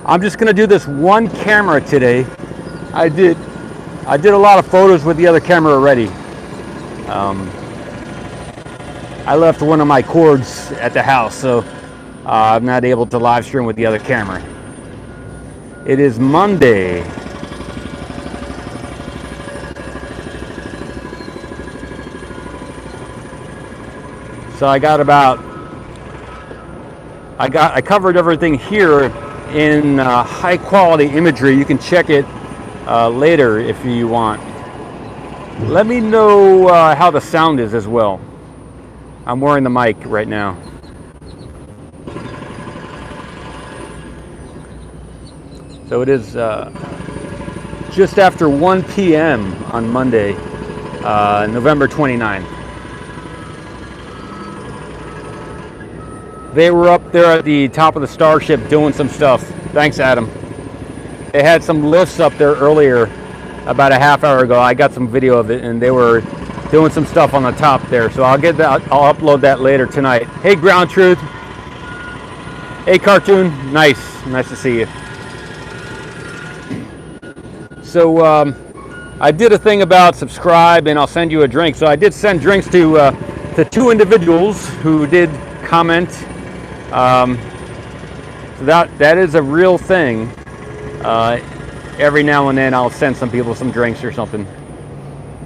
I'm just gonna do this one camera today. I did a lot of photos with the other camera already. I left one of my cords at the house, so I'm not able to live stream with the other camera. It is Monday. So I covered everything here in high quality imagery. You can check it later if you want. Let me know how the sound is as well. I'm wearing the mic right now. So it is just after 1 p.m. on Monday, November 29th. They were up there at the top of the Starship doing some stuff. Thanks, Adam. They had some lifts up there earlier, about a half hour ago. I got some video of it, and they were doing some stuff on the top there. So I'll get that. I'll upload that later tonight. Hey, Ground Truth. Hey, Cartoon. Nice to see you. So I did a thing about subscribe, and I'll send you a drink. So I did send drinks to 2 individuals who did comment. So that is a real thing. Every now and then I'll send some people some drinks or something.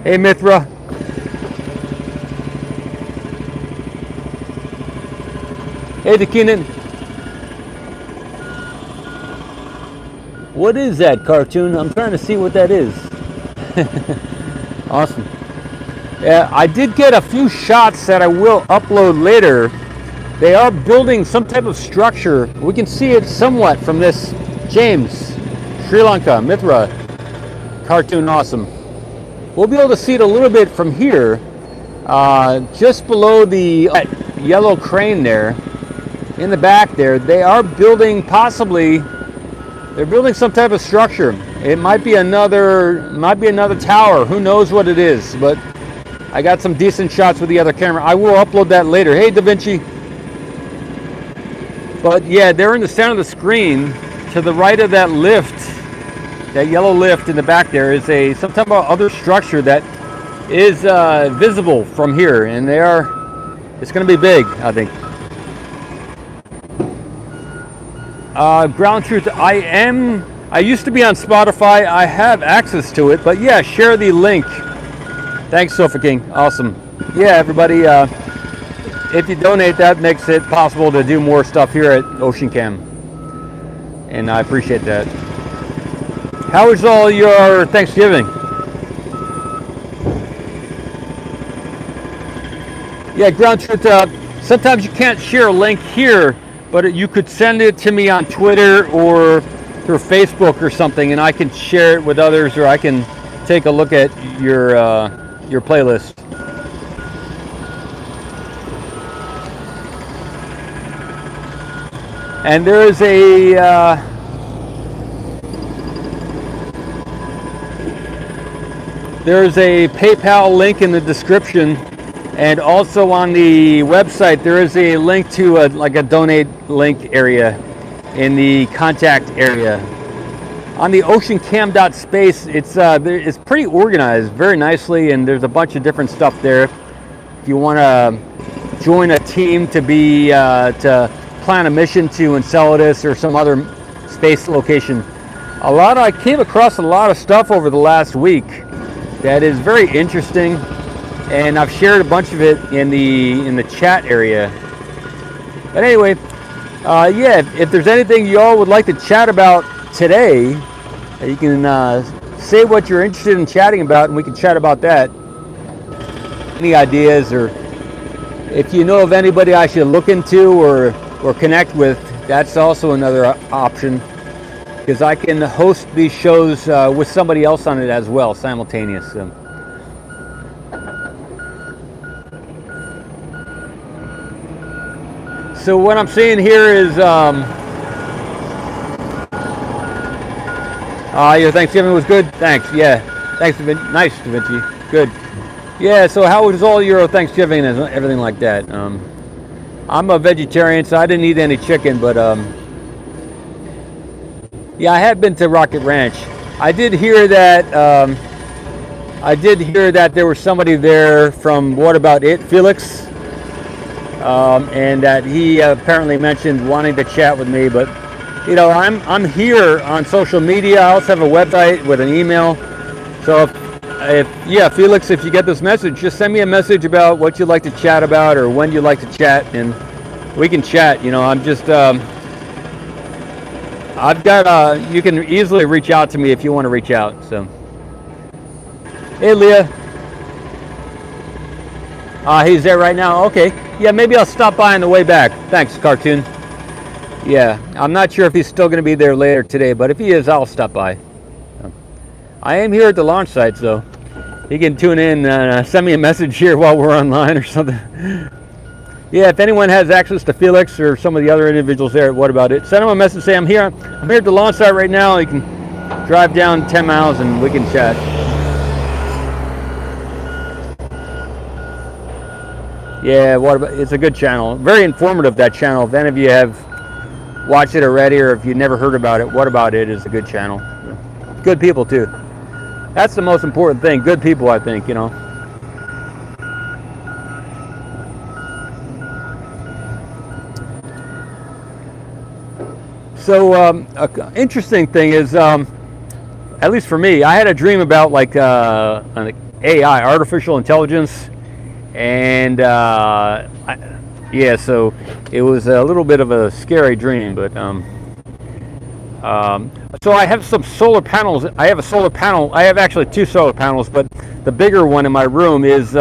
Hey, Mithra. Hey, Dakinan. What is that, Cartoon? I'm trying to see what that is. Awesome. Yeah, I did get a few shots that I will upload later. They are building some type of structure. We can see it somewhat from this. James, Sri Lanka, Mithra, Cartoon, awesome. We'll be able to see it a little bit from here, just below the yellow crane there. In the back there, they are building they're building some type of structure. It might be another tower. Who knows what it is? But I got some decent shots with the other camera. I will upload that later. Hey, Da Vinci. But yeah, there in the center of the screen, to the right of that lift, that yellow lift in the back there, is some type of other structure that is visible from here, and it's going to be big, I think. Ground Truth, I used to be on Spotify. I have access to it, but yeah, share the link. Thanks, Sofa King. Awesome. Yeah, everybody, if you donate, that makes it possible to do more stuff here at Ocean Cam. And I appreciate that. How was all your Thanksgiving? Yeah, Ground Truth, sometimes you can't share a link here, but you could send it to me on Twitter or through Facebook or something, and I can share it with others, or I can take a look at your playlist. And there is a PayPal link in the description, and also on the website there is a link to a donate link area in the contact area. On the oceancam.space, it's pretty organized very nicely, and there's a bunch of different stuff there. If you want to join a team to plan a mission to Enceladus or some other space location, I came across a lot of stuff over the last week that is very interesting, and I've shared a bunch of it in the chat area. But anyway, yeah, if there's anything you all would like to chat about today, you can say what you're interested in chatting about, and we can chat about that. Any ideas, or if you know of anybody I should look into or connect with, that's also another option, because I can host these shows with somebody else on it as well, simultaneous. So what I'm seeing here is your Thanksgiving was good? Thanks. Yeah. Thanks, nice, Da Vinci. Good. Yeah, so how was all your Thanksgiving and everything like that? I'm a vegetarian, so I didn't eat any chicken, but Yeah, I had been to Rocket Ranch. I did hear that. There was somebody there from What About It, Felix, and that he apparently mentioned wanting to chat with me. But you know, I'm here on social media. I also have a website with an email. So yeah, Felix, if you get this message, just send me a message about what you'd like to chat about or when you'd like to chat, and we can chat. You know, I'm just I've got you can easily reach out to me if you want to reach out. So hey, Leah. He's there right now. Okay. Yeah, maybe I'll stop by on the way back. Thanks, Cartoon. Yeah, I'm not sure if he's still going to be there later today, but if he is, I'll stop by. I am here at the launch site, so you can tune in and send me a message here while we're online or something. Yeah, if anyone has access to Felix or some of the other individuals there, What About It, send them a message, say I'm here at the launch site right now. You can drive down 10 miles and we can chat. Yeah, it's a good channel. Very informative, that channel. If any of you have watched it already or if you've never heard about it, What About It is a good channel. Good people too. That's the most important thing. Good people, I think, you know. So interesting thing is, at least for me, I had a dream about like an AI, artificial intelligence, and yeah, so it was a little bit of a scary dream. But so I have some solar panels. I have a solar panel. I have actually 2 solar panels, but the bigger one in my room is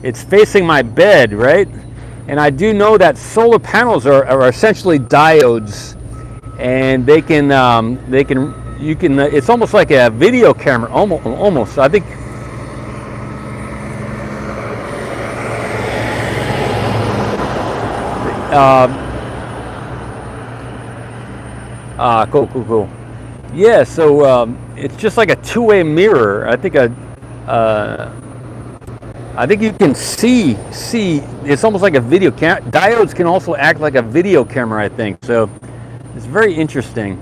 it's facing my bed, right? And I do know that solar panels are essentially diodes, and they can it's almost like a video camera, almost. I think. Cool. Yeah, so it's just like a two-way mirror. I think you can see. It's almost like a video camera. Diodes can also act like a video camera, I think. So it's very interesting.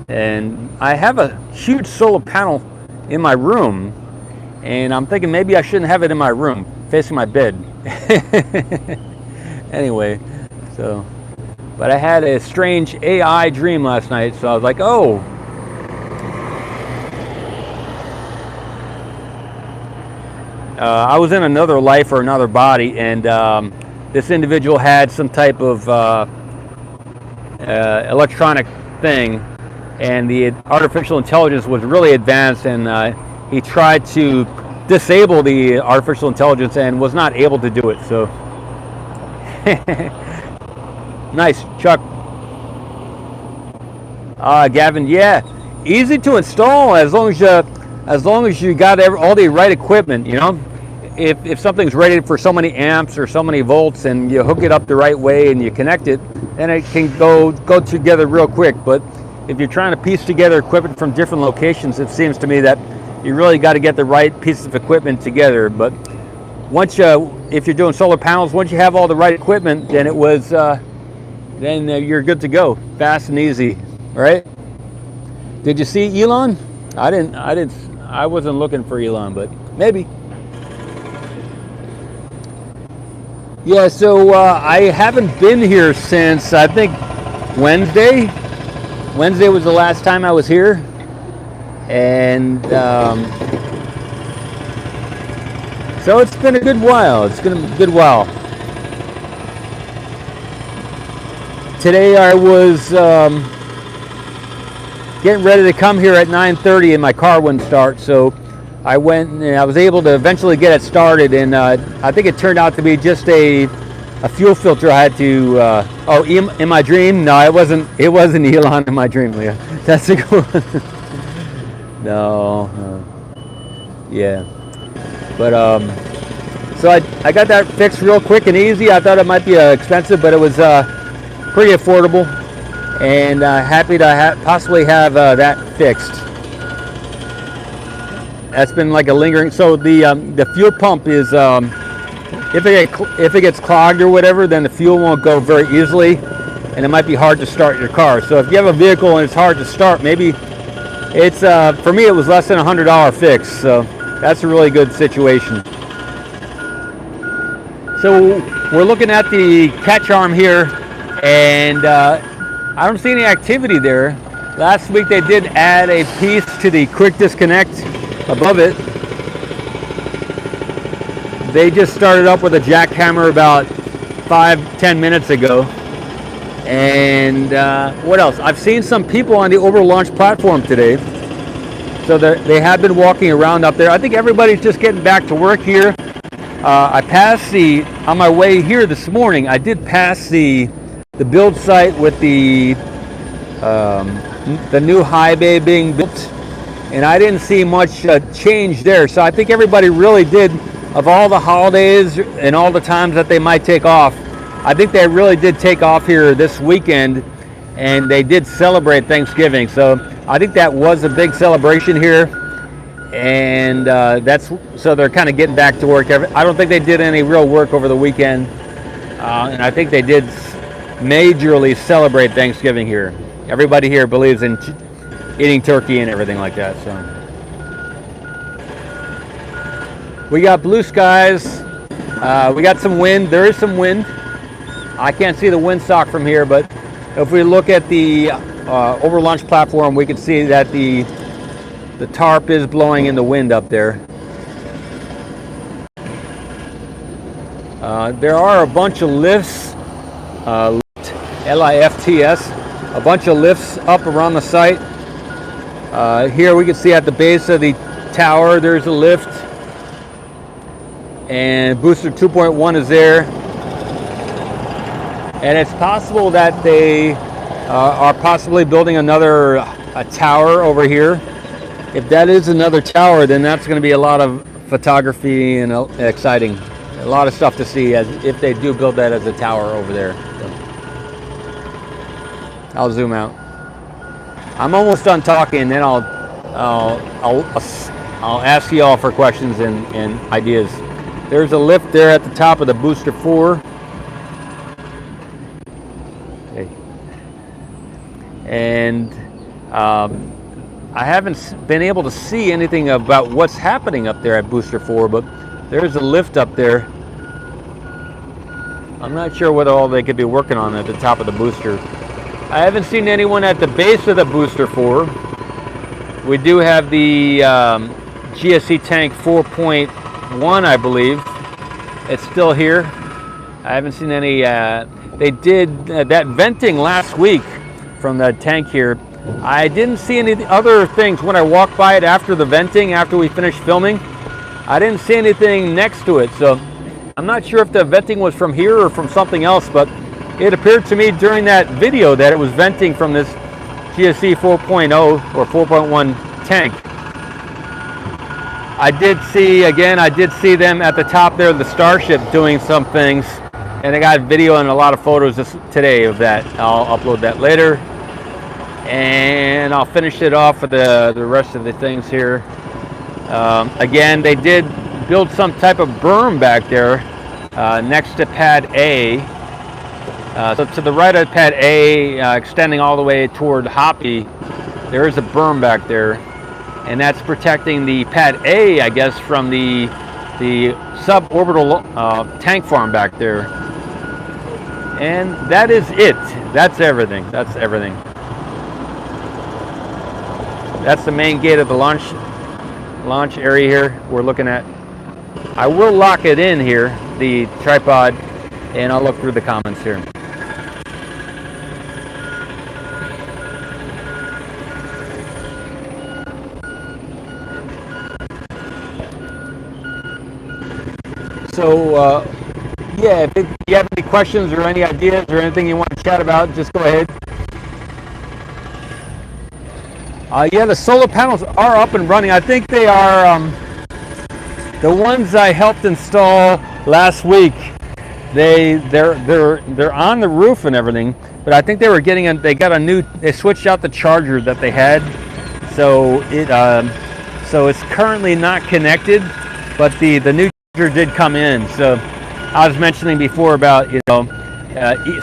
And I have a huge solar panel in my room, and I'm thinking maybe I shouldn't have it in my room, facing my bed. Anyway, so. But I had a strange AI dream last night, so I was like, oh. I was in another life or another body, and this individual had some type of electronic thing, and the artificial intelligence was really advanced, and he tried to disable the artificial intelligence and was not able to do it, so. Nice, Chuck. Gavin, yeah, easy to install as long as you got all the right equipment. You know, if something's rated for so many amps or so many volts, and you hook it up the right way and you connect it, then it can go together real quick. But if you're trying to piece together equipment from different locations, it seems to me that you really got to get the right piece of equipment together. But if you're doing solar panels, once you have all the right equipment, then then you're good to go, fast and easy, right? Did you see Elon? I wasn't looking for Elon, but maybe. Yeah, so I haven't been here since, I think, Wednesday. Wednesday was the last time I was here, and so it's been a good while. Today I was getting ready to come here at 9:30 and my car wouldn't start, so I went and I was able to eventually get it started, and I think it turned out to be just a fuel filter I had to in my dream. No, it wasn't Elon in my dream, Leah. That's a good one. No. Yeah. But so I got that fixed real quick and easy. I thought it might be expensive, but it was pretty affordable, and happy to possibly have that fixed. That's been like a lingering. So the fuel pump is if it gets clogged or whatever, then the fuel won't go very easily. and it might be hard to start your car. So if you have a vehicle and it's hard to start, maybe it's, for me, it was less than $100 fix. So that's a really good situation. So we're looking at the catch arm here, and I don't see any activity there. Last week they did add a piece to the quick disconnect above it. They just started up with a jackhammer about 5-10 minutes ago. And what else? I've seen some people on the over-launch platform today. So they have been walking around up there. I think everybody's just getting back to work here. I passed on my way here this morning, I did pass the build site with the new high bay being built, and I didn't see much change there. So I think everybody really did, of all the holidays and all the times that they might take off, I think they really did take off here this weekend, and they did celebrate Thanksgiving. So I think that was a big celebration here, and so they're kind of getting back to work. I don't think they did any real work over the weekend, and I think they did majorly celebrate Thanksgiving here. Everybody here believes in eating turkey and everything like that. So we got blue skies. We got some wind. There is some wind. I can't see the windsock from here, but if we look at the over launch platform, we can see that the tarp is blowing in the wind up there. There are a bunch of lifts, LIFTS, a bunch of lifts up around the site. Here we can see at the base of the tower there's a lift, and booster 2.1 is there, and it's possible that they are possibly building another tower over here. If that is another tower, then that's going to be a lot of photography and exciting, a lot of stuff to see if they do build that as a tower over there. So I'll zoom out. I'm almost done talking, then I'll ask you all for questions and ideas. There's a lift there at the top of the booster 4. Okay. And I haven't been able to see anything about what's happening up there at booster 4, but there's a lift up there. I'm not sure what all they could be working on at the top of the booster. I haven't seen anyone at the base of the booster 4. We do have the GSC tank 4.1, I believe. It's still here. I haven't seen any. They did that venting last week from the tank here. I didn't see any other things when I walked by it after the venting, after we finished filming. I didn't see anything next to it, so I'm not sure if the venting was from here or from something else, but it appeared to me during that video that it was venting from this GSC 4.0 or 4.1 tank. I did see them at the top there of the Starship doing some things, and I got video and a lot of photos today of that. I'll upload that later, and I'll finish it off with the rest of the things here. Again, they did build some type of berm back there next to pad A. So to the right of pad A, extending all the way toward Hoppy, there is a berm back there, and that's protecting the pad A, I guess, from the suborbital tank farm back there. And that is it. That's everything. That's everything. That's the main gate of the launch area here we're looking at. I will lock it in here, the tripod, and I'll look through the comments here. So, yeah, if you have any questions or any ideas or anything you want to chat about, just go ahead. Yeah, the solar panels are up and running. I think they are the ones I helped install last week. They're on the roof and everything, but I think they were getting they switched out the charger that they had, so it's currently not connected, but the new charger did come in. So I was mentioning before about,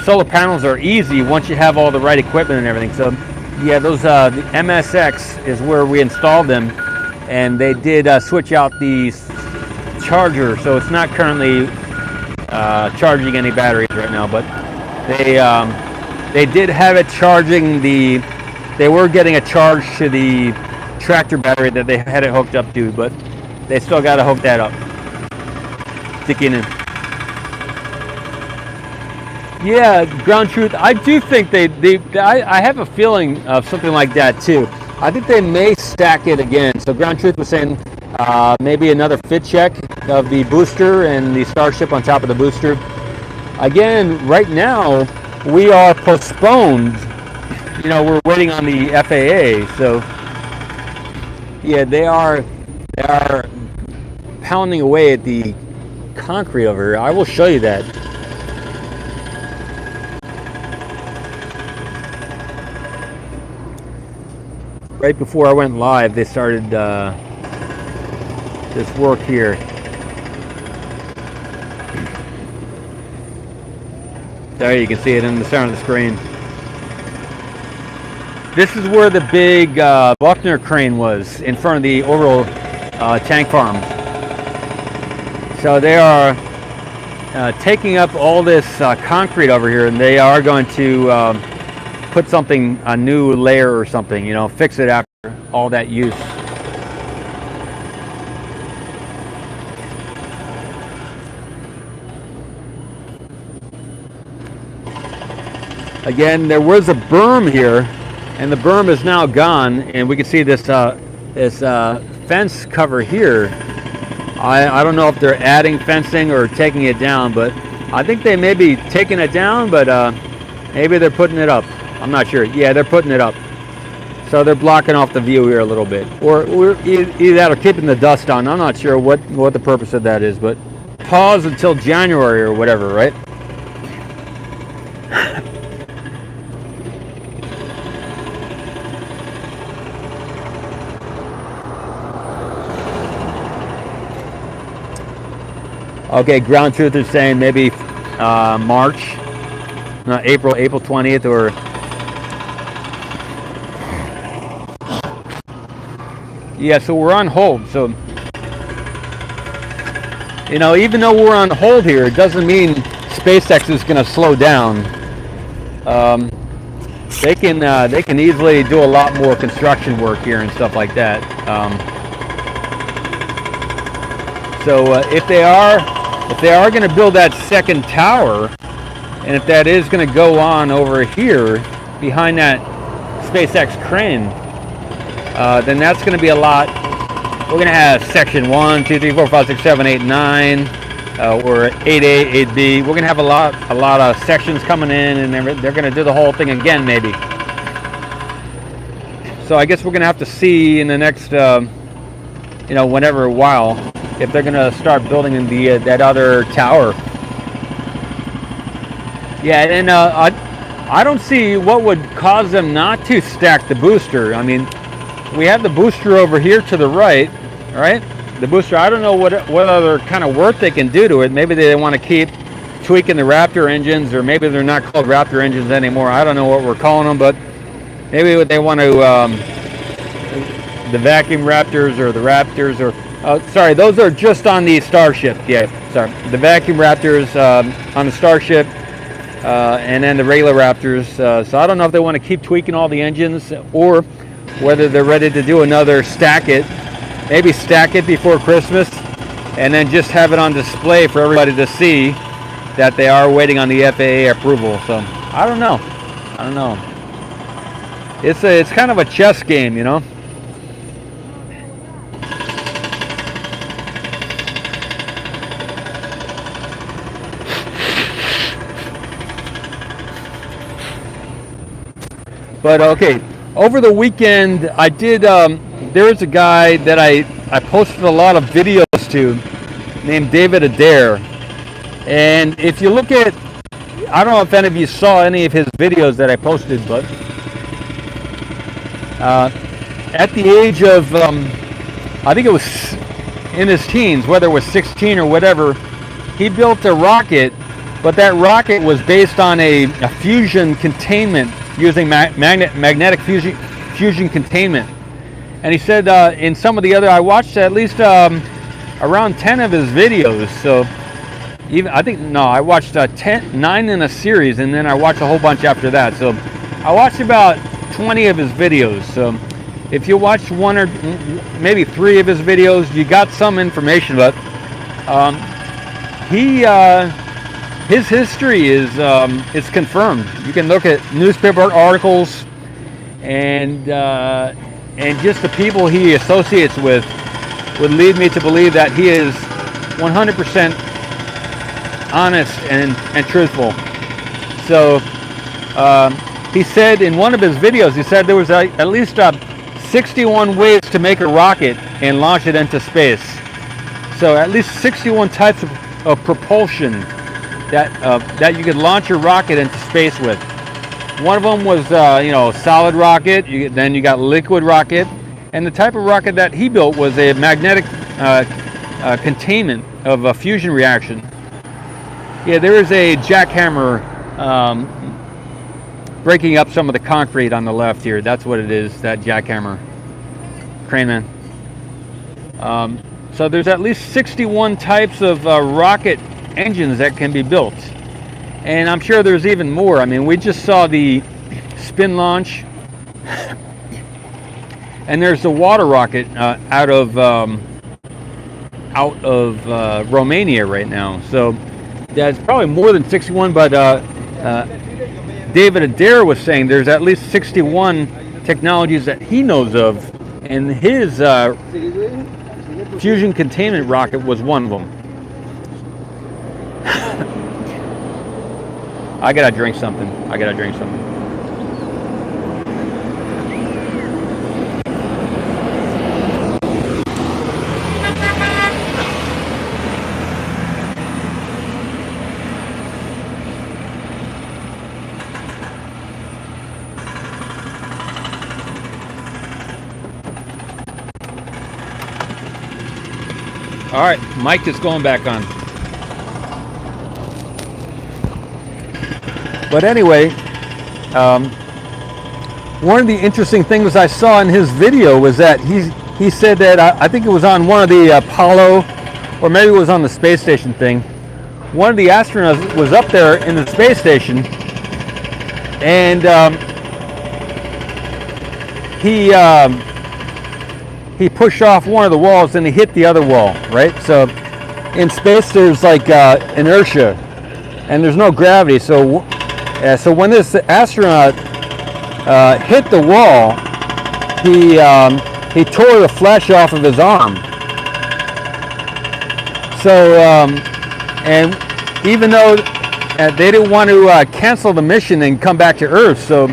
solar panels are easy once you have all the right equipment and everything. So yeah, those the MSX is where we installed them, and they did switch out the charger, so it's not currently charging any batteries right now. But they did have it charging the. They were getting a charge to the tractor battery that they had it hooked up to, but they still got to hook that up. Sticking in. Yeah, ground truth. I do think I have a feeling of something like that too. I think they may stack it again. So ground truth was saying maybe another fit check of the booster and the Starship on top of the booster. Again, right now we are postponed. You know, we're waiting on the FAA. So yeah, they are pounding away at the concrete over here. I will show you that. Right before I went live, they started this work here. There, you can see it in the center of the screen. This is where the big Buckner crane was, in front of the Orbital tank farm. So they are taking up all this concrete over here, and they are going to put something, a new layer or something, you know, fix it after all that use. Again, there was a berm here, and the berm is now gone, and we can see this fence cover here. I don't know if they're adding fencing or taking it down, but I think they may be taking it down, but maybe they're putting it up. I'm not sure. Yeah, they're putting it up. So they're blocking off the view here a little bit. Or either that or keeping the dust on. I'm not sure what the purpose of that is, but pause until January or whatever, right? Okay, ground truth is saying maybe March, April 20th, or yeah. So we're on hold. So you know, even though we're on hold here, it doesn't mean SpaceX is going to slow down. They can easily do a lot more construction work here and stuff like that. So if they are going to build that second tower, and if that is going to go on over here behind that SpaceX crane, then that's going to be a lot. We're going to have section 1, 2, 3, 4, 5, 6, 7, 8, 9, or 8A, 8B. We're going to have a lot of sections coming in, and they're going to do the whole thing again, maybe. So I guess we're going to have to see in the next, whenever while, if they're going to start building in that other tower. Yeah, and I don't see what would cause them not to stack the booster. I mean, we have the booster over here to the right, right? The booster, I don't know what other kind of work they can do to it. Maybe they want to keep tweaking the Raptor engines, or maybe they're not called Raptor engines anymore. I don't know what we're calling them, but maybe they want to, the vacuum Raptors or the Raptors, or sorry, those are just on the Starship. Yeah, sorry. The vacuum Raptors on the Starship, and then the regular Raptors. So I don't know if they want to keep tweaking all the engines, or whether they're ready to do another stack it. Maybe stack it before Christmas, and then just have it on display for everybody to see that they are waiting on the FAA approval. So I don't know. It's kind of a chess game, you know. But okay, over the weekend I did, there is a guy that I posted a lot of videos to named David Adair. And if you look at, I don't know if any of you saw any of his videos that I posted, but at the age of, I think it was in his teens, whether it was 16 or whatever, he built a rocket but that rocket was based on a fusion containment using magnetic fusion containment. And he said in some of the other, I watched at least around 10 of his videos. So I watched 9 in a series, and then I watched a whole bunch after that. So I watched about 20 of his videos. So if you watch 1 or maybe 3 of his videos, you got some information. But his history is confirmed. You can look at newspaper articles and just the people he associates with would lead me to believe that he is 100% honest and truthful. So he said in one of his videos, he said there was at least 61 ways to make a rocket and launch it into space. So at least 61 types of propulsion that you could launch your rocket into space with. One of them was solid rocket. Then you got liquid rocket, and the type of rocket that he built was a magnetic containment of a fusion reaction. Yeah, there is a jackhammer breaking up some of the concrete on the left here. That's what it is, that jackhammer. Crane man. So there's at least 61 types of rocket engines that can be built. And I'm sure there's even more. I mean, we just saw the spin launch. And there's the water rocket out of Romania right now. So that's probably more than 61, but David Adair was saying there's at least 61 technologies that he knows of, and his fusion containment rocket was one of them. I gotta drink something. All right, mic is going back on. But anyway, one of the interesting things I saw in his video was that he said that, I think it was on one of the Apollo, or maybe it was on the space station thing, one of the astronauts was up there in the space station, and he pushed off one of the walls and he hit the other wall, right? So in space there's like inertia and there's no gravity. So when this astronaut hit the wall, he tore the flesh off of his arm. So and even though they didn't want to cancel the mission and come back to Earth, so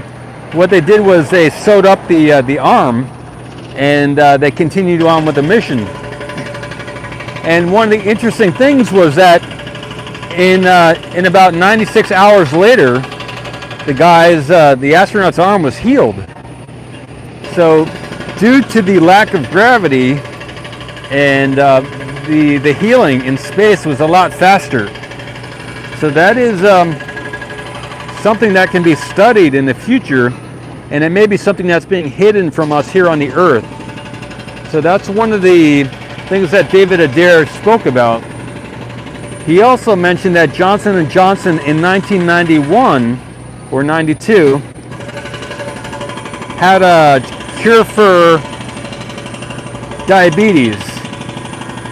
what they did was they sewed up the arm, and they continued on with the mission. And one of the interesting things was that in about 96 hours later, the astronaut's arm was healed. So due to the lack of gravity, and the healing in space was a lot faster. So that is something that can be studied in the future, and it may be something that's being hidden from us here on the Earth. So that's one of the things that David Adair spoke about. He also mentioned that Johnson & Johnson in 1991 or 92 had a cure for diabetes,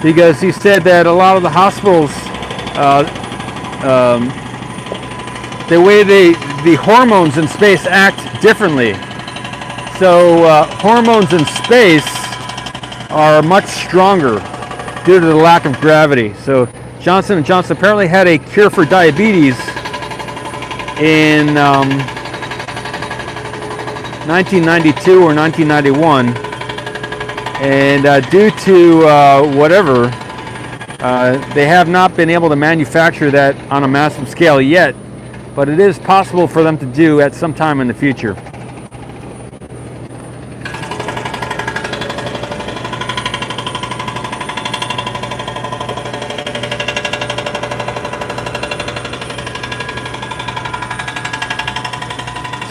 because he said that a lot of the hospitals, the way the hormones in space act differently. So hormones in space are much stronger due to the lack of gravity. So Johnson & Johnson apparently had a cure for diabetes in 1992 or 1991, and due to whatever, they have not been able to manufacture that on a massive scale yet, but it is possible for them to do at some time in the future.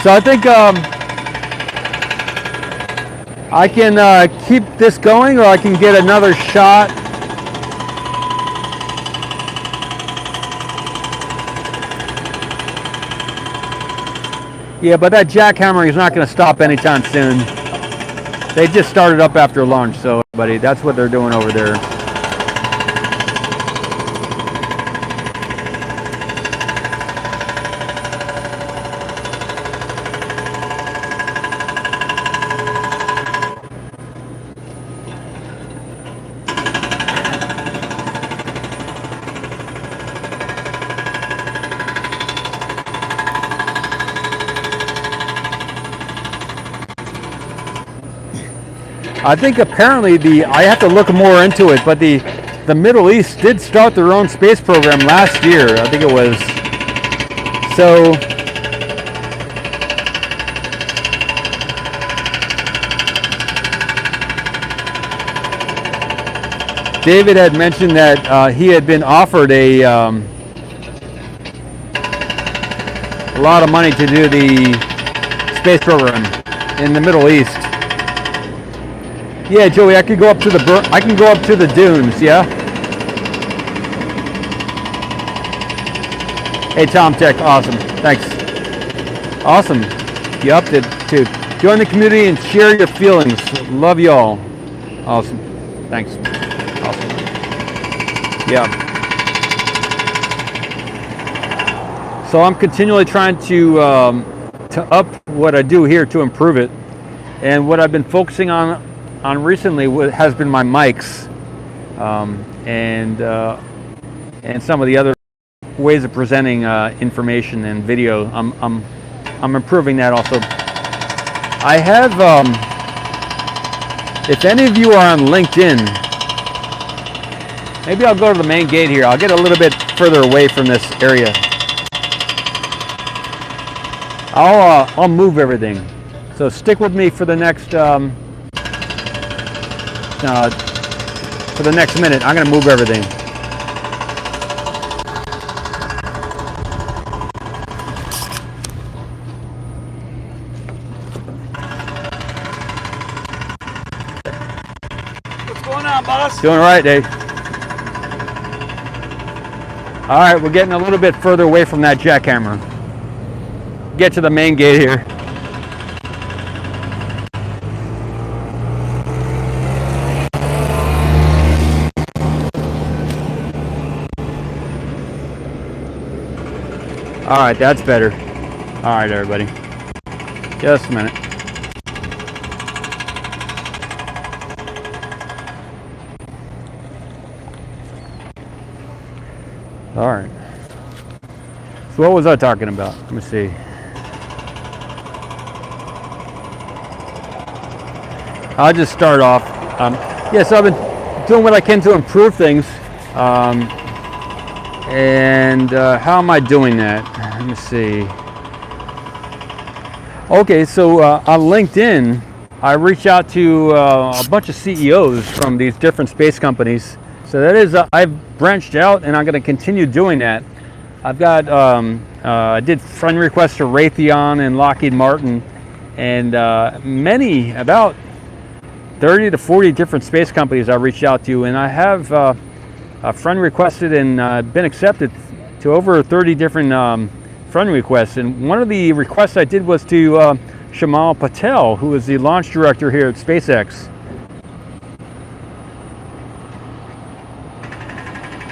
So I think I can keep this going, or I can get another shot. Yeah, but that jackhammering is not going to stop anytime soon. They just started up after launch, so buddy, that's what they're doing over there. I think apparently I have to look more into it, but the Middle East did start their own space program last year. I think it was. So David had mentioned that he had been offered a lot of money to do the space program in the Middle East. Yeah, Joey, I can go up to the dunes, yeah? Hey, Tom Tech, awesome. Thanks. Awesome. You upped it too. Join the community and share your feelings. Love y'all. Awesome. Thanks. Awesome. Yeah. So I'm continually trying to up what I do here to improve it. And what I've been focusing on recently has been my mics, and some of the other ways of presenting information and video. I'm improving that also. I have, if any of you are on LinkedIn, maybe I'll go to the main gate here. I'll get a little bit further away from this area. I'll move everything. So stick with me for the next minute. I'm going to move everything. What's going on, boss? Doing all right, Dave. All right, we're getting a little bit further away from that jackhammer. Get to the main gate here. All right, that's better. All right, everybody. Just a minute. All right. So what was I talking about? Let me see. I'll just start off. Yes, I've been doing what I can to improve things. And how am I doing that? Let me see. Okay, so on LinkedIn, I reach out to a bunch of CEOs from these different space companies. So that is, I've branched out, and I'm going to continue doing that. I've got, I did friend requests to Raytheon and Lockheed Martin, and about 30 to 40 different space companies I reached out to, and I have a friend requested and been accepted to over 30 different friend requests. And one of the requests I did was to Shamal Patel, who is the launch director here at SpaceX.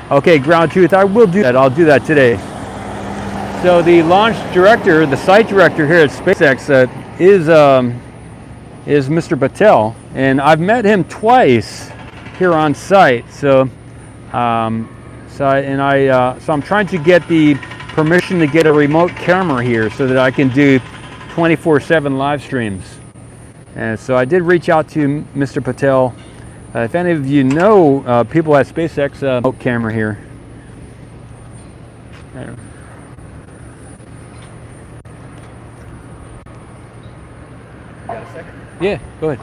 Okay, Ground Truth, I will do that. I'll do that today. So the launch director, the site director here at SpaceX is Mr. Patel, and I've met him twice here on site. So I'm trying to get the permission to get a remote camera here so that I can do 24/7 live streams. And so I did reach out to Mr. Patel. If any of you know people at SpaceX, remote camera here. There. Got a second? Yeah, go ahead.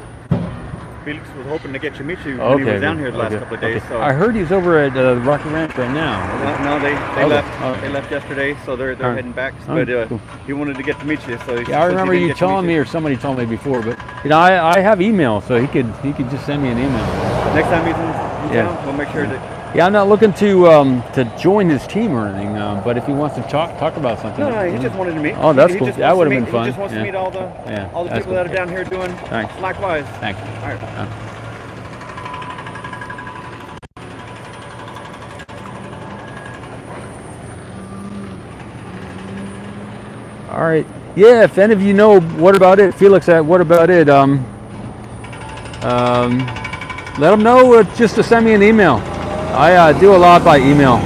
Felix was hoping to get to meet you when Okay. he was down here the last couple of days. Okay. So I heard he's over at Rocky Ranch right now. no, they Okay. left. Okay. They left yesterday, so they're Alright. heading back. Alright, But cool. he wanted to get to meet you. So he Yeah, I remember you telling me, or somebody told me before, but you know, I have email, so he could just send me an email. Next time he's in Yeah. town, we'll make sure that. Yeah, I'm not looking to join his team or anything, but if he wants to talk about something. No, he just wanted to meet. Oh, that's He cool. just That wants would to have been meet- fun. He just wants to meet all the that's people cool. that are down here doing Thanks. likewise. Thanks. All right. All right. Yeah, if any of you know What About It, Felix at What About It, let them know just to send me an email. I do a lot by email.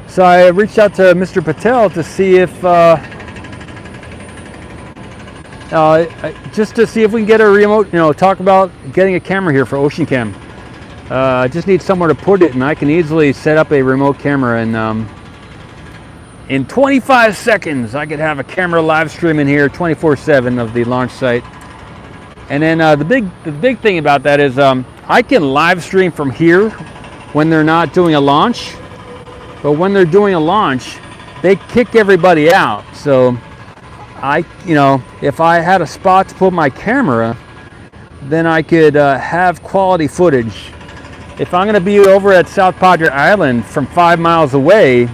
So I reached out to Mr. Patel to see if, just to see if we can get a remote, talk about getting a camera here for Ocean Cam. I just need somewhere to put it, and I can easily set up a remote camera, and in 25 seconds, I could have a camera live streaming here 24/7 of the launch site. And then the big thing about that is I can live stream from here when they're not doing a launch. But when they're doing a launch, they kick everybody out. So if I had a spot to put my camera, then I could have quality footage. If I'm going to be over at South Padre Island from 5 miles away,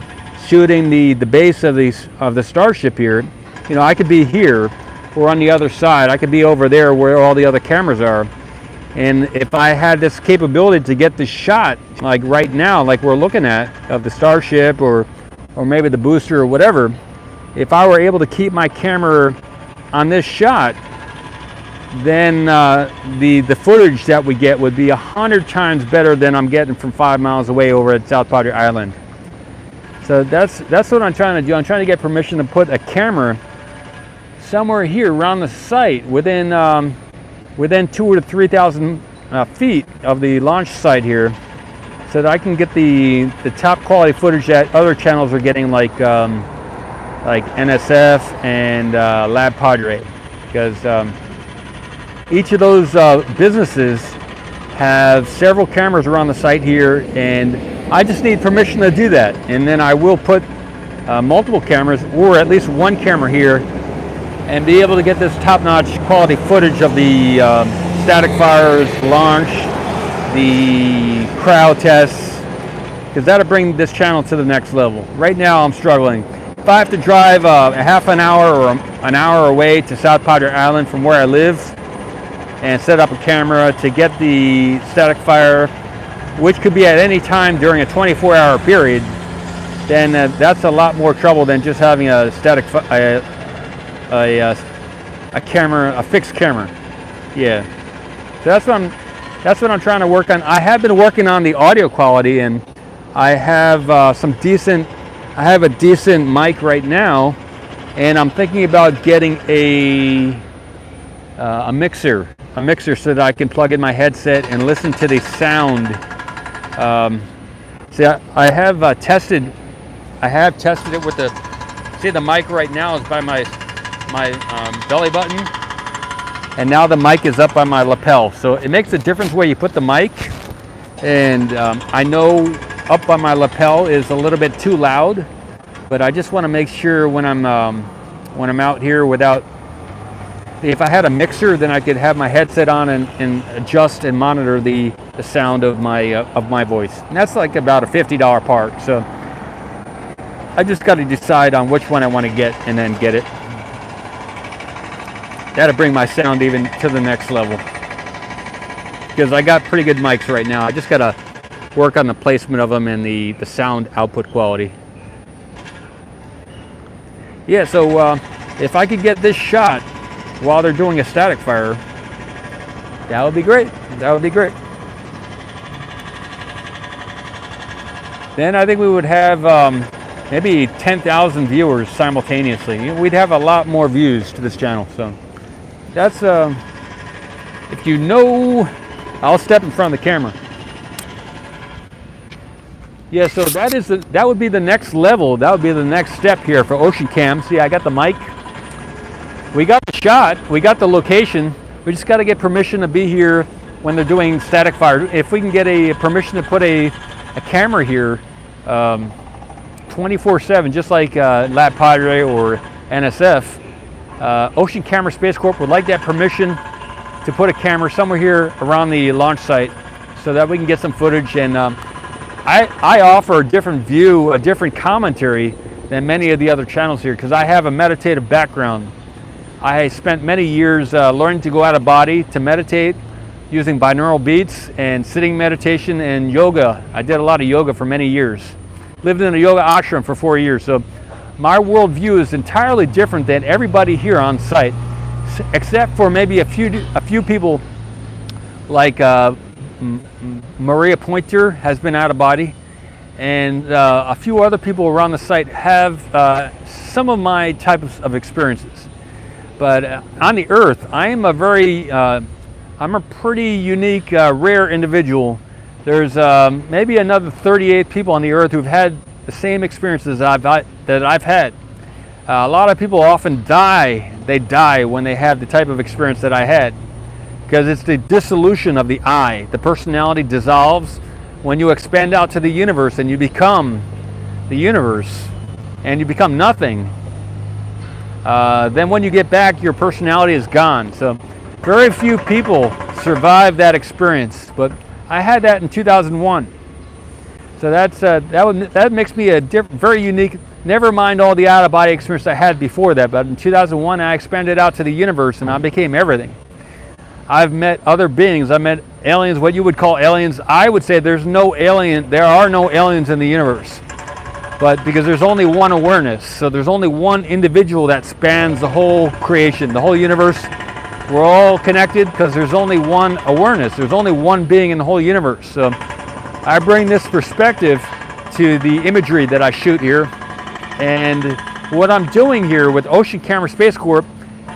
shooting the base of the Starship here, I could be here or on the other side. I could be over there where all the other cameras are. And if I had this capability to get the shot, like right now, like we're looking at, of the Starship or maybe the booster or whatever, if I were able to keep my camera on this shot, then the footage that we get would be 100 times better than I'm getting from 5 miles away over at South Padre Island. So that's what I'm trying to do. I'm trying to get permission to put a camera somewhere here around the site within 2,000 to 3,000 feet of the launch site here, so that I can get the top quality footage that other channels are getting, like NSF and Lab Padre, because each of those businesses have several cameras around the site here, and I just need permission to do that, and then I will put multiple cameras, or at least one camera here, and be able to get this top-notch quality footage of the static fires, launch, the crowd tests, because that'll bring this channel to the next level. Right now I'm struggling. If I have to drive a half an hour or an hour away to South Padre Island from where I live and set up a camera to get the static fire, which could be at any time during a 24-hour period, then that's a lot more trouble than just having a static a camera, a fixed camera. Yeah, so that's what I'm trying to work on. I have been working on the audio quality, and I have I have a decent mic right now, and I'm thinking about getting a mixer so that I can plug in my headset and listen to the sound. See, I have tested it with the mic right now is by my belly button, and now the mic is up by my lapel, so it makes a difference where you put the mic. And I know up by my lapel is a little bit too loud, but I just want to make sure when I'm out here without. If I had a mixer, then I could have my headset on and adjust and monitor the sound of my voice. And that's like about a $50 part. So I just got to decide on which one I want to get and then get it. That'll bring my sound even to the next level, because I got pretty good mics right now. I just got to work on the placement of them and the sound output quality. Yeah, so if I could get this shot while they're doing a static fire, that would be great. That would be great. Then I think we would have maybe 10,000 viewers simultaneously. We'd have a lot more views to this channel. So that's if you know, I'll step in front of the camera. Yeah, so that would be the next level. That would be the next step here for Ocean Cam. See, I got the mic. we got the shot, we got the location. We just got to get permission to be here when they're doing static fire. If we can get a permission to put a camera here 24/7, just like Lab Padre or NSF, Ocean Camera Space Corp would like that permission to put a camera somewhere here around the launch site so that we can get some footage. And I offer a different view, a different commentary than many of the other channels here because I have a meditative background. I spent many years learning to go out of body, to meditate using binaural beats and sitting meditation and yoga. I did a lot of yoga for many years. Lived in a yoga ashram for 4 years. So my worldview is entirely different than everybody here on site, except for maybe a few people like Maria Pointer has been out of body, and a few other people around the site have some of my types of experiences. But on the Earth, I am I'm a pretty unique, rare individual. There's maybe another 38 people on the Earth who've had the same experiences that I've had. A lot of people often die. They die when they have the type of experience that I had, because it's the dissolution of the I. The personality dissolves when you expand out to the universe and you become the universe and you become nothing. Then when you get back, your personality is gone. So very few people survive that experience, but I had that in 2001. So that makes me a very unique. Never mind all the out-of-body experience I had before that, but in 2001 I expanded out to the universe and I became everything. I've met other beings. I met aliens, what you would call aliens. I would say there are no aliens in the universe. But because there's only one awareness, so there's only one individual that spans the whole creation, the whole universe. We're all connected because there's only one awareness. There's only one being in the whole universe. So I bring this perspective to the imagery that I shoot here. And what I'm doing here with Ocean Camera Space Corp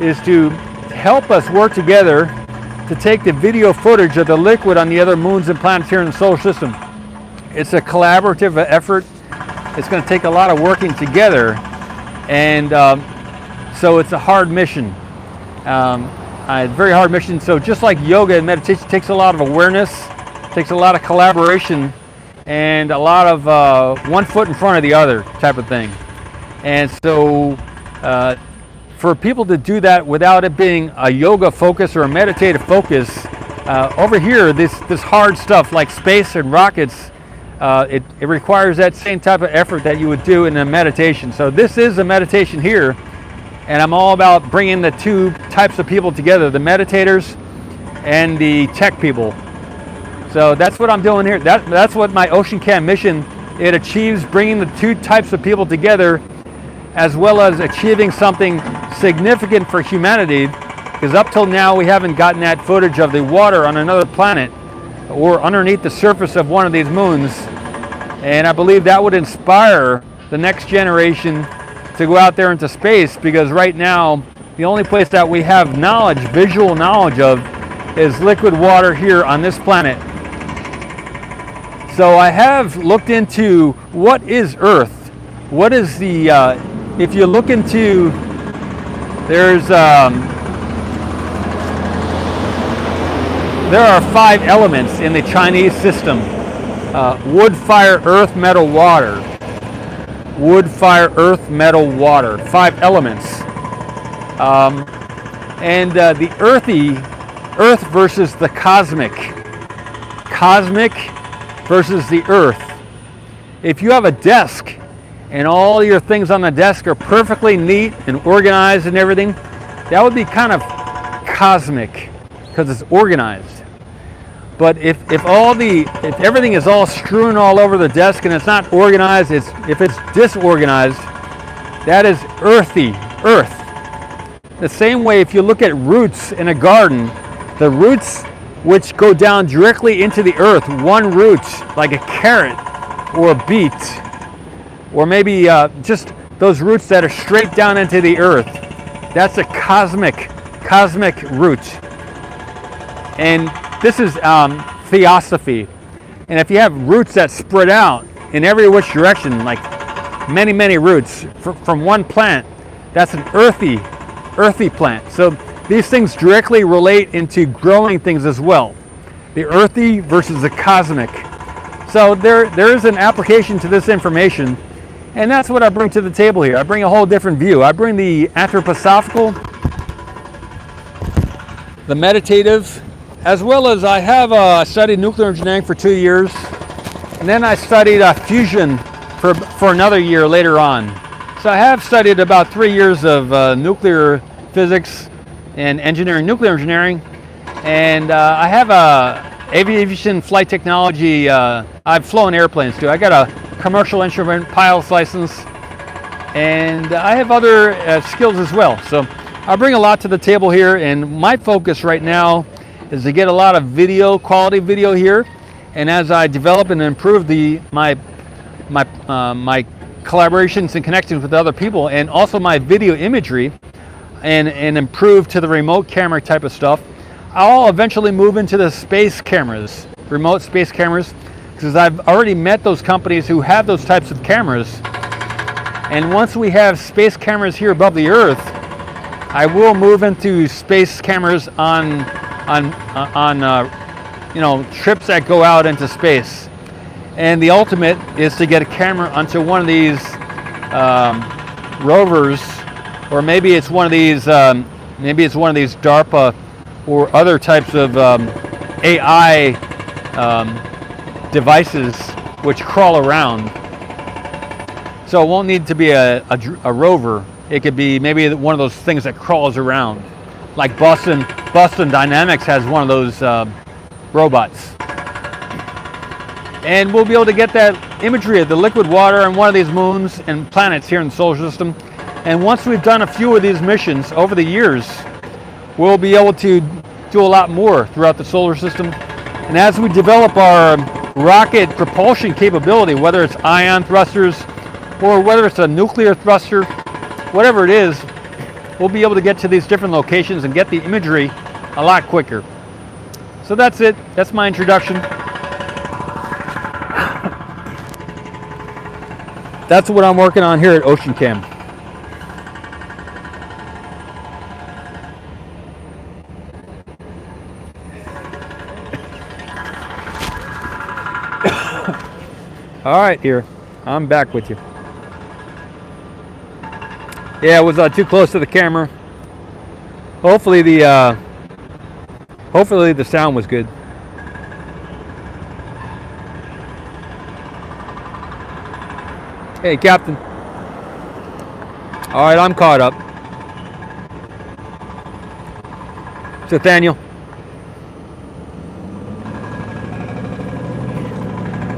is to help us work together to take the video footage of the liquid on the other moons and planets here in the solar system. It's a collaborative effort. It's going to take a lot of working together, and so it's a hard mission, very hard mission. So just like yoga and meditation takes a lot of awareness, takes a lot of collaboration, and a lot of one foot in front of the other type of thing. And so for people to do that without it being a yoga focus or a meditative focus, over here, this hard stuff like space and rockets, it requires that same type of effort that you would do in a meditation. So this is a meditation here, and I'm all about bringing the two types of people together, the meditators and the tech people. So that's what I'm doing here. That's what my Ocean Cam mission, it achieves bringing the two types of people together, as well as achieving something significant for humanity, because up till now we haven't gotten that footage of the water on another planet or underneath the surface of one of these moons. And I believe that would inspire the next generation to go out there into space, because right now the only place that we have knowledge, visual knowledge of, is liquid water here on this planet. So I have looked into what is Earth. What is the, if you look into, there are 5 elements in the Chinese system. Wood, fire, earth, metal, water. Wood, fire, earth, metal, water. 5 elements. And the earth versus the cosmic. Cosmic versus the earth. If you have a desk and all your things on the desk are perfectly neat and organized and everything, that would be kind of cosmic because it's organized. But if everything is all strewn all over the desk and it's not organized, if it's disorganized, that is earthy, earth. The same way, if you look at roots in a garden, the roots which go down directly into the earth, one root like a carrot or a beet, or maybe just those roots that are straight down into the earth, that's a cosmic root. And this is theosophy. And if you have roots that spread out in every which direction, like many roots from one plant, that's an earthy earthy plant. So these things directly relate into growing things as well. The earthy versus the cosmic. So there is an application to this information, and that's what I bring to the table here. I bring a whole different view. I bring the anthroposophical, the meditative, as well as I have studied nuclear engineering for 2 years, and then I studied fusion for another year later on. So I have studied about 3 years of nuclear physics and engineering, nuclear engineering, and I have aviation flight technology. I've flown airplanes too. I got a commercial instrument pilot's license, and I have other skills as well. So I bring a lot to the table here, and my focus right now is to get a lot of video, quality video here. And as I develop and improve my collaborations and connections with other people, and also my video imagery, and improve to the remote camera type of stuff, I'll eventually move into the space cameras, remote space cameras, because I've already met those companies who have those types of cameras. And once we have space cameras here above the Earth, I will move into space cameras on trips that go out into space. And the ultimate is to get a camera onto one of these rovers, or maybe it's one of these DARPA or other types of AI devices which crawl around. So it won't need to be a rover. It could be maybe one of those things that crawls around, like Boston Dynamics has one of those robots. And we'll be able to get that imagery of the liquid water on one of these moons and planets here in the solar system. And once we've done a few of these missions over the years, we'll be able to do a lot more throughout the solar system. And as we develop our rocket propulsion capability, whether it's ion thrusters or whether it's a nuclear thruster, whatever it is, we'll be able to get to these different locations and get the imagery a lot quicker. So that's it. That's my introduction. That's what I'm working on here at Ocean Cam. All right, here. I'm back with you. Yeah, it was too close to the camera. Hopefully the sound was good. Hey, Captain. All right, I'm caught up. It's Nathaniel.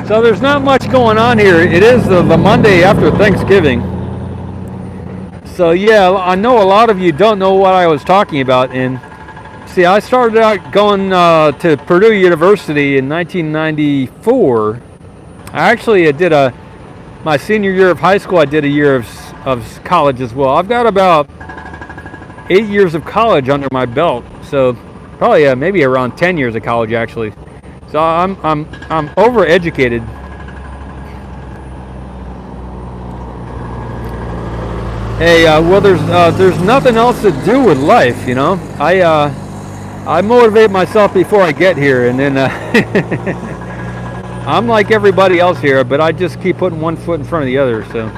So there's not much going on here. It is the Monday after Thanksgiving. So yeah, I know a lot of you don't know what I was talking about. And see, I started out going to Purdue University in 1994. I actually did my senior year of high school, I did a year of college as well. I've got about 8 years of college under my belt. So probably maybe around 10 years of college actually. So I'm overeducated. Hey, well, there's nothing else to do with life, you know. I motivate myself before I get here, and then I'm like everybody else here, but I just keep putting one foot in front of the other. So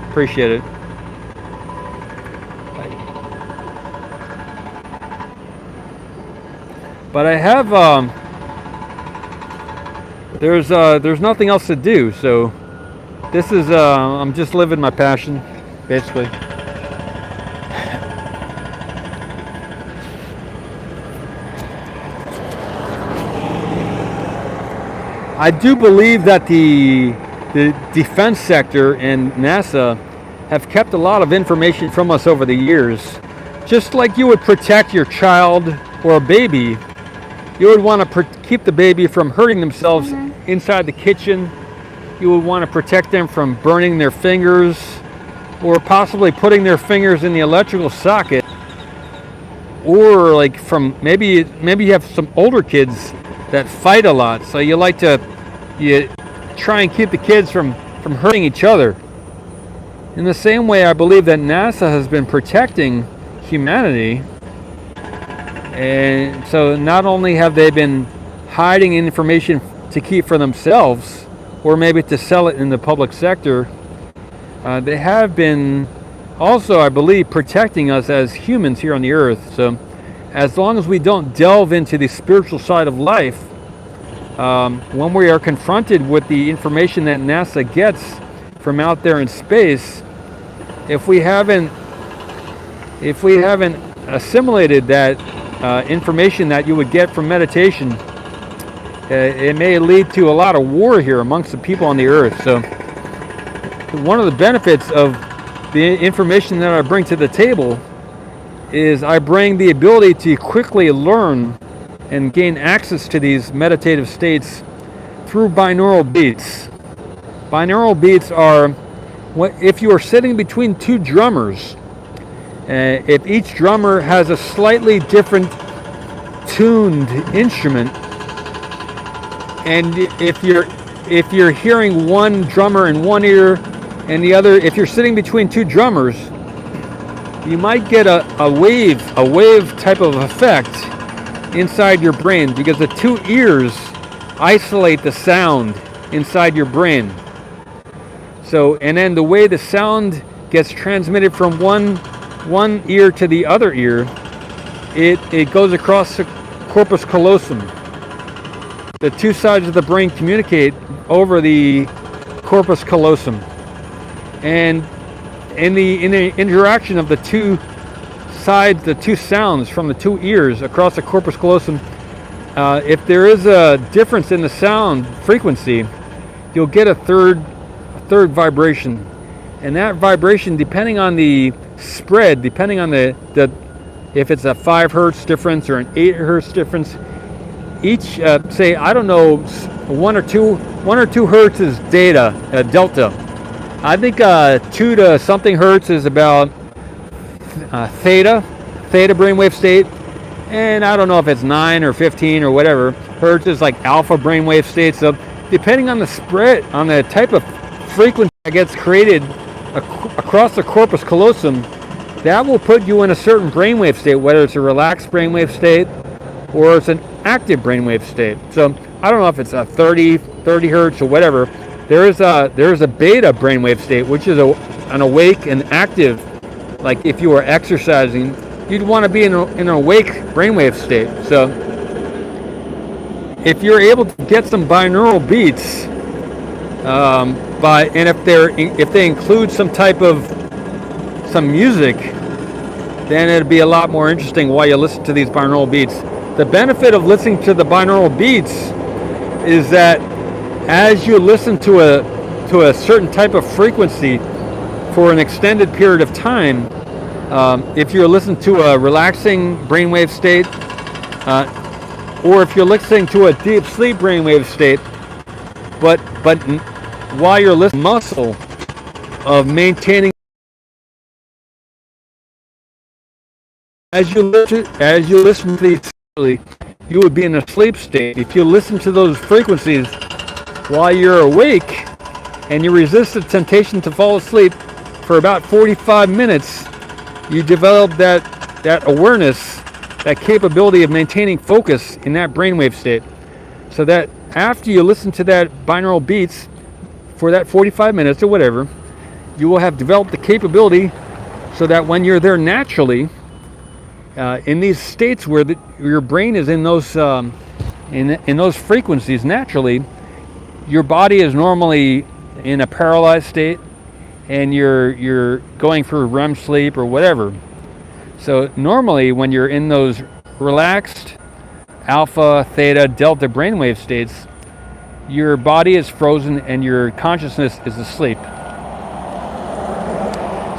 appreciate it. But I have there's nothing else to do, so this is I'm just living my passion, basically. I do believe that the defense sector and NASA have kept a lot of information from us over the years. Just like you would protect your child or a baby, you would want to keep the baby from hurting themselves inside the kitchen. You would want to protect them from burning their fingers or possibly putting their fingers in the electrical socket. Or like from maybe you have some older kids that fight a lot, so you try and keep the kids from hurting each other. In the same way, I believe that NASA has been protecting humanity. And so not only have they been hiding information to keep for themselves, or maybe to sell it in the public sector, they have been also, I believe, protecting us as humans here on the earth. So as long as we don't delve into the spiritual side of life, when we are confronted with the information that NASA gets from out there in space, if we haven't assimilated that information that you would get from meditation, it may lead to a lot of war here amongst the people on the earth. So one of the benefits of the information that I bring to the table is I bring the ability to quickly learn and gain access to these meditative states through binaural beats. Binaural beats are if you are sitting between two drummers, if each drummer has a slightly different tuned instrument, and if you're hearing one drummer in one ear and the other, if you're sitting between two drummers, you might get a wave type of effect inside your brain, because the two ears isolate the sound inside your brain. So, and then the way the sound gets transmitted from one ear to the other ear, it goes across the corpus callosum. The two sides of the brain communicate over the corpus callosum, and in the interaction of the two sides, the two sounds from the two ears across the corpus callosum, if there is a difference in the sound frequency, you'll get a third vibration, and that vibration, depending on the spread, depending on the if it's a 5 hertz difference or an 8 hertz difference, each say, I don't know, 1 or 2 hertz is delta. I think 2 to something hertz is about theta brainwave state, and I don't know if it's 9 or 15 or whatever hertz is like alpha brainwave state. So depending on the spread, on the type of frequency that gets created across the corpus callosum, that will put you in a certain brainwave state, whether it's a relaxed brainwave state or it's an active brainwave state. So I don't know if it's a 30 hertz or whatever. There is a beta brainwave state, which is an awake and active. Like if you were exercising, you'd want to be in an awake brainwave state. So if you're able to get some binaural beats, and if they include some music, then it'd be a lot more interesting while you listen to these binaural beats. The benefit of listening to the binaural beats is that as you listen to a certain type of frequency for an extended period of time, if you're listening to a relaxing brainwave state, or if you're listening to a deep sleep brainwave state, but while you're listening, muscle of maintaining, as you listen to these, you would be in a sleep state. If you listen to those frequencies while you're awake and you resist the temptation to fall asleep for about 45 minutes, you develop that awareness, that capability of maintaining focus in that brainwave state. So that after you listen to that binaural beats for that 45 minutes or whatever, you will have developed the capability so that when you're there naturally, in these states where your brain is in those in those frequencies naturally, your body is normally in a paralyzed state, and you're going through REM sleep or whatever. So normally when you're in those relaxed alpha, theta, delta brainwave states, your body is frozen and your consciousness is asleep.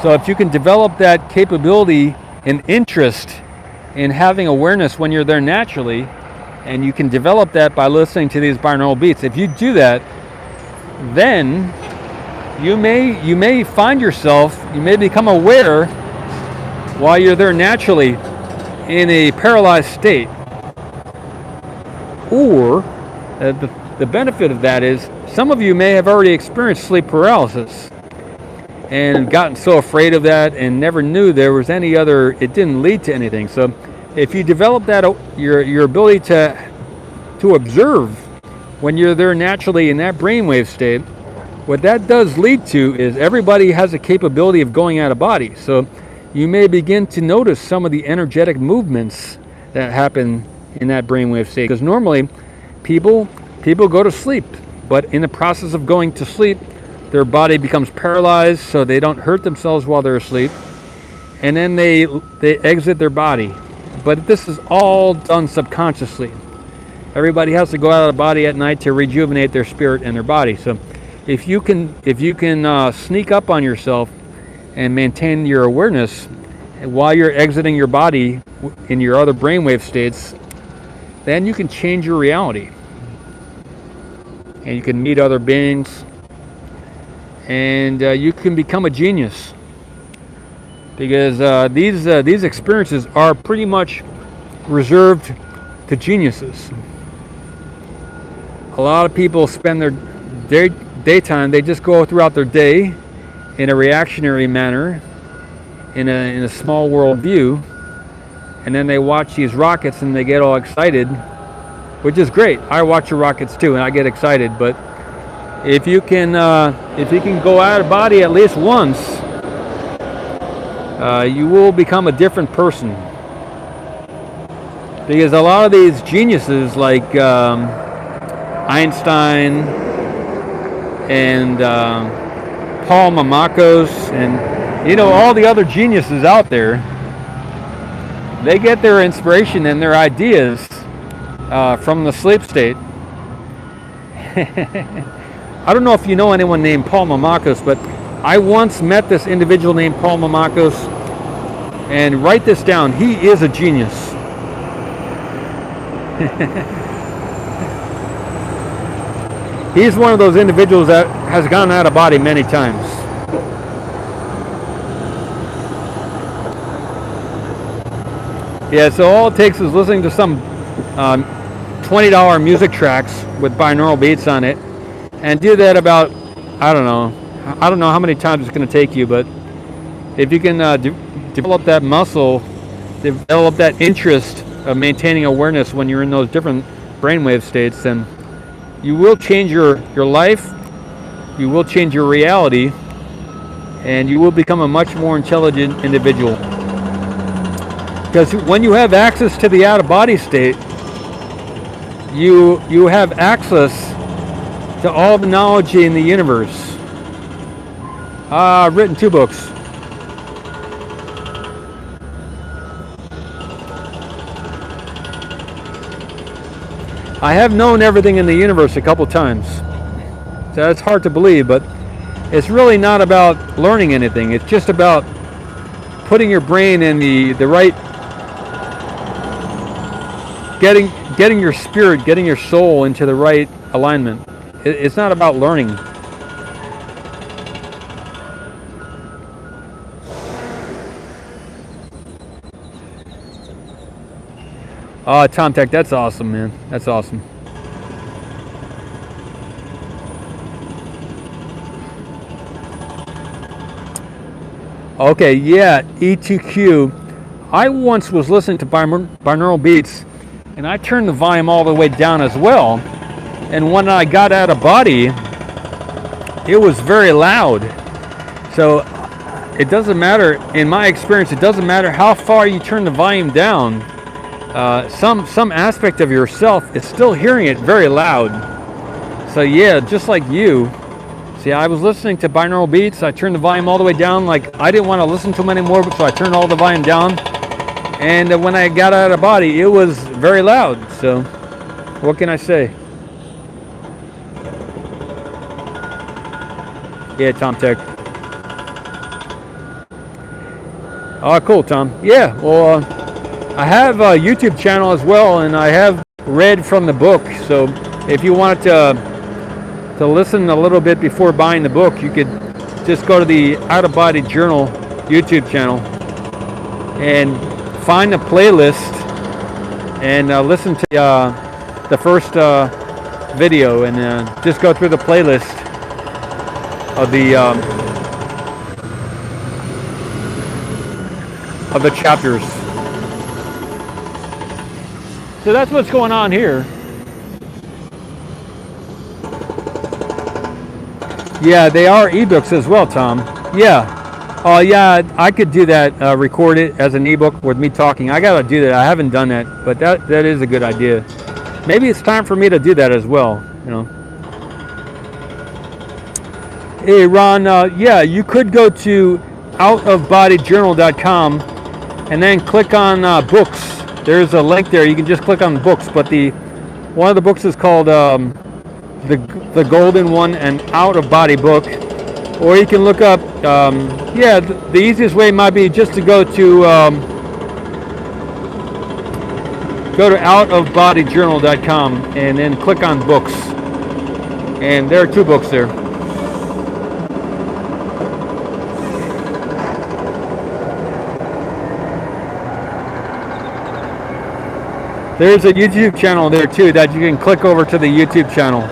So if you can develop that capability and interest in having awareness when you're there naturally, and you can develop that by listening to these binaural beats, if you do that, then you may find yourself, you may become aware while you're there naturally in a paralyzed state. Or the benefit of that is some of you may have already experienced sleep paralysis, and gotten so afraid of that and never knew there was any other, it didn't lead to anything. So if you develop that, your ability to observe when you're there naturally in that brainwave state, what that does lead to is everybody has a capability of going out of body. So you may begin to notice some of the energetic movements that happen in that brainwave state. Because normally people go to sleep, but in the process of going to sleep, their body becomes paralyzed so they don't hurt themselves while they're asleep. And then they exit their body. But this is all done subconsciously. Everybody has to go out of the body at night to rejuvenate their spirit and their body. So if you can sneak up on yourself and maintain your awareness while you're exiting your body in your other brainwave states, then you can change your reality. And you can meet other beings. And you can become a genius, because these experiences are pretty much reserved to geniuses. A lot of people spend their daytime, they just go throughout their day in a reactionary manner, in a small world view, and then they watch these rockets and they get all excited, which is great. I watch the rockets too and I get excited, but if you can go out of body at least once, you will become a different person. Because a lot of these geniuses like Einstein and Paul Mamakos and all the other geniuses out there, they get their inspiration and their ideas from the sleep state. I don't know if you know anyone named Paul Mamakos, but I once met this individual named Paul Mamakos, and write this down, he is a genius. He's one of those individuals that has gone out of body many times. Yeah, so all it takes is listening to some $20 music tracks with binaural beats on it, and do that about, I don't know how many times it's going to take you, but if you can develop that muscle, develop that interest of maintaining awareness when you're in those different brainwave states, then you will change your life, you will change your reality, and you will become a much more intelligent individual. Because when you have access to the out-of-body state, you have access to all the knowledge in the universe. I've written 2 books. I have known everything in the universe a couple times. So that's hard to believe, but it's really not about learning anything. It's just about putting your brain in the right, getting your spirit, getting your soul into the right alignment. It's not about learning. Oh, Tom Tech, that's awesome, man. That's awesome. Okay, yeah, E2Q. I once was listening to binaural beats, and I turned the volume all the way down as well. And when I got out of body, it was very loud. So it doesn't matter, in my experience, it doesn't matter how far you turn the volume down. Some aspect of yourself is still hearing it very loud. So yeah, just like you. See, I was listening to binaural beats. I turned the volume all the way down. Like, I didn't want to listen to them anymore, so I turned all the volume down. And when I got out of body, it was very loud. So what can I say? Yeah, Tom Tech. Oh, cool, Tom. Yeah, well, I have a YouTube channel as well, and I have read from the book. So if you wanted to listen a little bit before buying the book, you could just go to the Out of Body Journal YouTube channel and find a playlist and listen to the first video, and just go through the playlist of of the chapters. So that's what's going on here. Yeah, they are ebooks as well, Tom. Yeah. Oh, yeah, I could do that, record it as an ebook with me talking. I gotta do that. I haven't done that, but that is a good idea. Maybe it's time for me to do that as well, you know. Hey, Ron, yeah, you could go to outofbodyjournal.com and then click on books. There's a link there. You can just click on books, but one of the books is called the Golden One, an Out of Body book. Or you can look up, yeah, the easiest way might be just to go to outofbodyjournal.com and then click on books. And there are 2 books there. There's a YouTube channel there too that you can click over to the YouTube channel.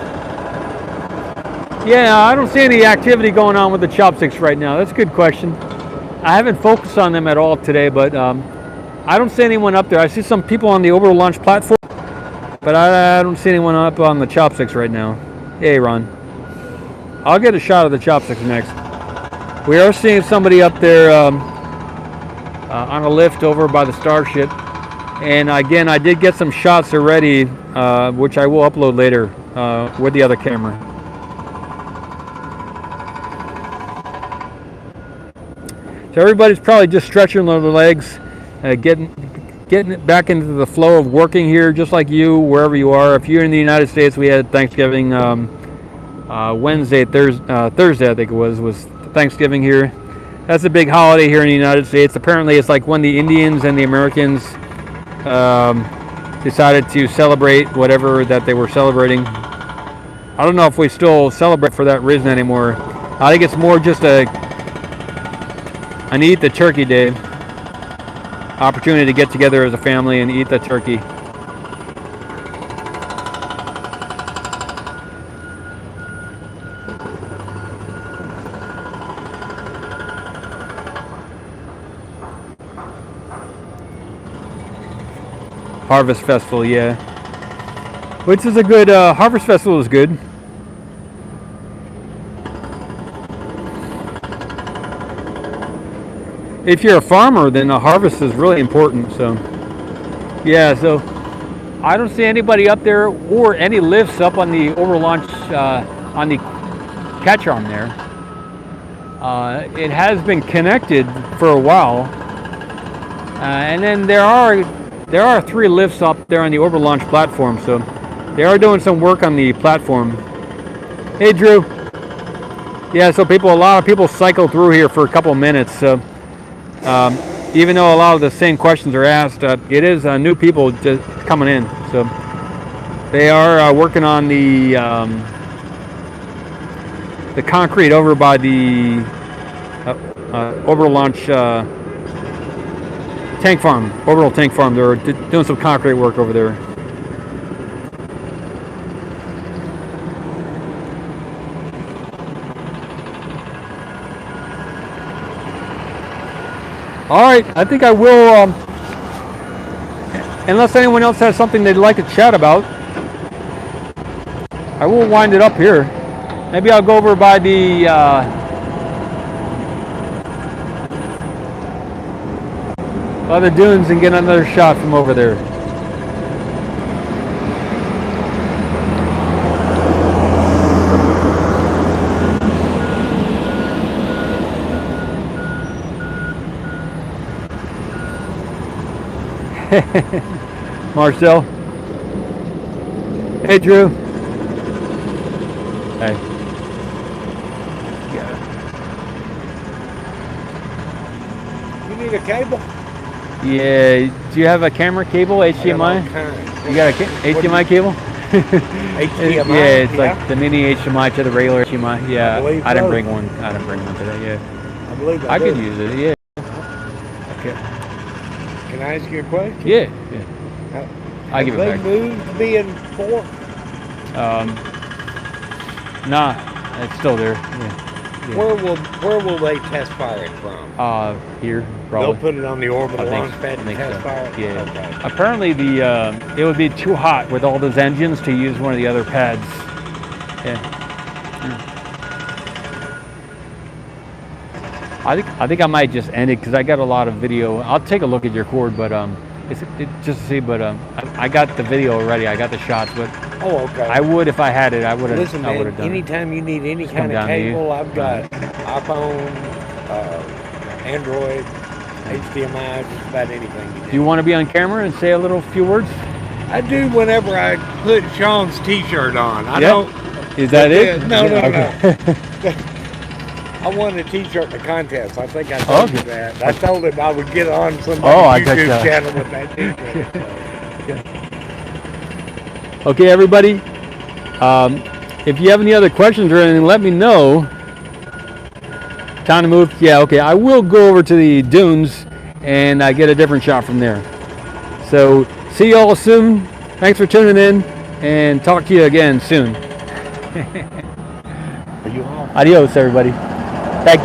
Yeah, I don't see any activity going on with the chopsticks right now. That's a good question. I haven't focused on them at all today, but I don't see anyone up there. I see some people on the Overlaunch platform, but I don't see anyone up on the chopsticks right now. Hey, Ron. I'll get a shot of the chopsticks next. We are seeing somebody up there on a lift over by the Starship. And again, I did get some shots already, which I will upload later with the other camera. So everybody's probably just stretching their legs, getting it back into the flow of working here, just like you, wherever you are. If you're in the United States, we had Thanksgiving Thursday, I think it was Thanksgiving here. That's a big holiday here in the United States. Apparently, it's like when the Indians and the Americans decided to celebrate whatever that they were celebrating. I don't know if we still celebrate for that reason anymore. I think it's more just an eat the turkey day, opportunity to get together as a family and eat the turkey. Harvest Festival, yeah. Which is a good, Harvest Festival is good. If you're a farmer, then the harvest is really important, so. Yeah, so I don't see anybody up there or any lifts up on the Overlaunch, on the catch arm there. It has been connected for a while. And then there are 3 lifts up there on the Overlaunch platform, so they are doing some work on the platform. Hey, Drew. Yeah, so a lot of people cycle through here for a couple of minutes. So even though a lot of the same questions are asked, it is new people just coming in. So they are working on the concrete over by the Overlaunch tank farm, orbital tank farm. They're doing some concrete work over there. All right, I think I will, unless anyone else has something they'd like to chat about, I will wind it up here. Maybe I'll go over by the dunes and get another shot from over there. Marcel. Hey, Drew. Hey. You need a cable? Yeah. Do you have a camera cable, HDMI? You got a HDMI cable? HDMI? Yeah, it's like the mini HDMI to the regular HDMI. Yeah. I didn't bring one. I didn't bring one today. Yeah. I believe I could use it. Yeah. Okay. Can I ask you a question? Yeah. I'll give it back. Have they moved to be in port? Nah, it's still there. Yeah. Where will they test fire it from? Here, They'll probably. put it on the orbital I think- launch pad I and think test so. fire it? Yeah. Okay. Apparently, it would be too hot with all those engines to use one of the other pads. Yeah. I think I might just end it because I got a lot of video. I'll take a look at your cord, but just to see. But I got the video already. I got the shots, but Oh, okay. I would if I had it. I would have. Listen, I would man, have done it. anytime you need any come kind of down to you. cable, I've got iPhone, Android, HDMI, just about anything. Do you want to be on camera and say a few words? I do whenever I put Sean's T-shirt on. I Yep. don't. Is that it? No, no, Okay. no. I won a T-shirt in a contest. I think I told you that. I told him I would get on somebody's I YouTube gotcha. channel with that T-shirt. Okay, everybody. If you have any other questions or anything, let me know. Time to move. Yeah, okay. I will go over to the dunes and get a different shot from there. So, see you all soon. Thanks for tuning in, and talk to you again soon. Are you off? Adios, everybody.